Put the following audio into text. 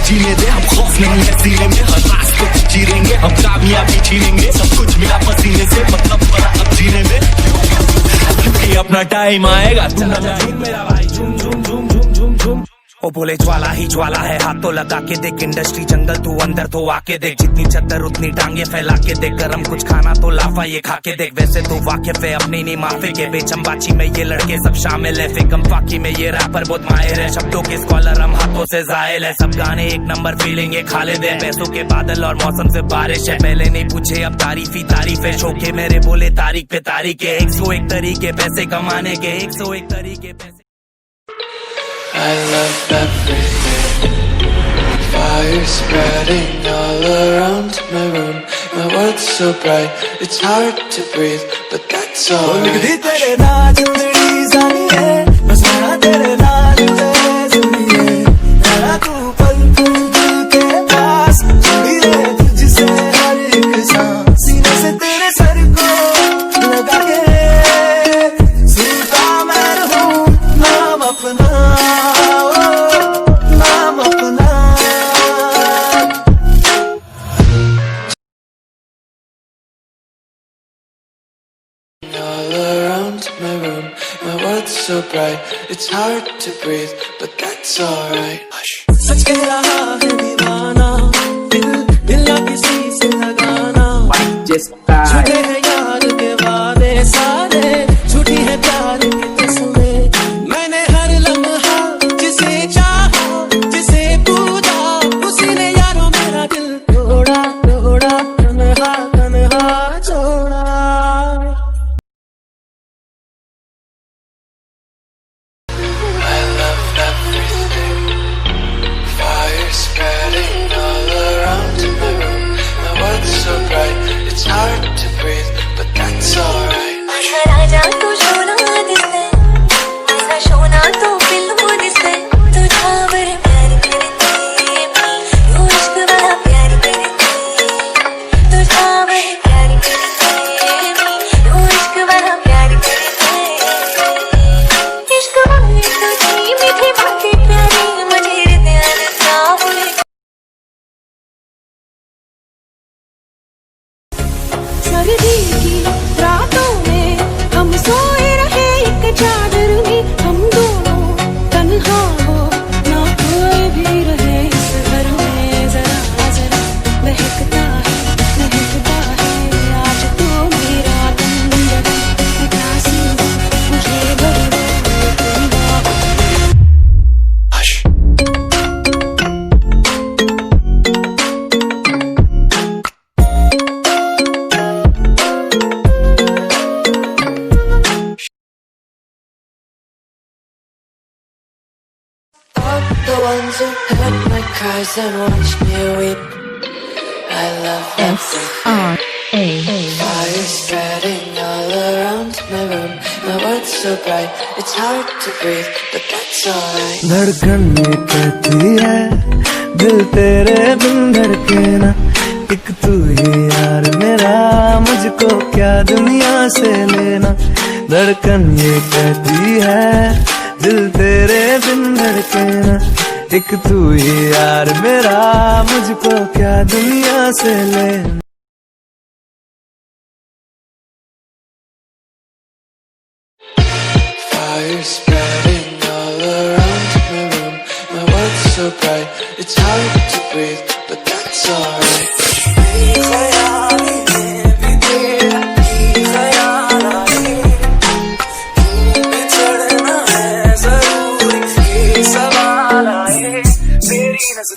जीने दे, हम खौफ नहीं है सीने में, हर रास्ते चीरेंगे, हम कामयाबी छीनेंगे, सब कुछ मिला पसीने से, मतलब पड़ा अब जीने में, क्योंकि अपना टाइम आएगा। मेरा भाई झूम झूम झूम झूम झूम झूम। ओ बोले ज्वाला ही ज्वाला है, हाथ तो लगा के देख, इंडस्ट्री जंगल तू अंदर तो आके देख, जितनी चद्दर उतनी टांगे फैला के देख, गरम कुछ खाना तो लाफा ये खा के देख, वैसे तो वाकिफ है अपनी नहीं माफे के, बेचंबाची में ये लड़के सब शामिल है, फिकम फाकी में ये रैपर बहुत माहिर है, शब्दों के स्कॉलर हम हाथों से जाहिल है, सब गाने एक नंबर फीलिंग है खालिद है, पैसों के बादल और मौसम से बारिश है, पहले नहीं पूछे अब तारीफ ही तारीफ है, शोके मेरे बोले तारीख पे तारीख है, 101 तरीके पैसे कमाने के, 101 तरीके पैसे। I love everything. Fire spreading all around my room. My world's so bright, it's hard to breathe, but that's alright. तेरे नाल जुड़ी जानी है, बस मैं तेरे नाल जुड़ी है, तेरा तू पल पल दिल के पास, जुड़ी है तुझसे हर एक सांस, सीने से तेरे सर को लगा के, सुनता मैं रहूं नाम अपना। All around my room, my world's so bright, it's hard to breathe, but that's alright. Hush. सच कह रहा है दीवाना, दिल ना किसी से लगाना, झूठे हैं यार के वादे सारे, झूठी है प्यार की तस्वीरें, मैंने हर लम्हा जिसे चाहा, जिसे पूजा, उसी ने यारों मेरा दिल तोड़ा तोड़ा, तन्हा तन्हा छोड़ा। Spreading all around my room, my world's so bright, it's hard to breathe, but that's alright. राजा तू सोना दिसते, ऐसा सोना तो पिल्लू दिसते, तुझा बड़े प्यार करते, यू इश्क बड़ा प्यार करते, तुझा बड़े प्यार करते, यू इश्क बड़ा प्यार करते, इश्क वाली तुझी मीठी बातें प्यारी, मुझे ध्यान ना भूले। सर्दी की रातों में हम सोए रहे एक चादर में, हम दोनों तन्हा हो ना कोई भी रहे इस घर में, जरा जरा महकता है आज तो मेरा गम, प्यासी मुझे भर The ones who heard my cries and watched me weep. I love everything. Fire spreading all around my room. My world's so bright, it's hard to breathe, but that's alright. धड़कन ये कहती है, दिल तेरे बिन धड़के ना, एक तू ही यार मेरा, मुझको क्या दुनिया से लेना। धड़कन ये कहती है, दिल तेरे बिन धड़के ना, एक तू ही यार मेरा, मुझको क्या दुनिया से लेना। Fire spreading all around my room, my world's so bright, it's hard to breathe, but that's alright. As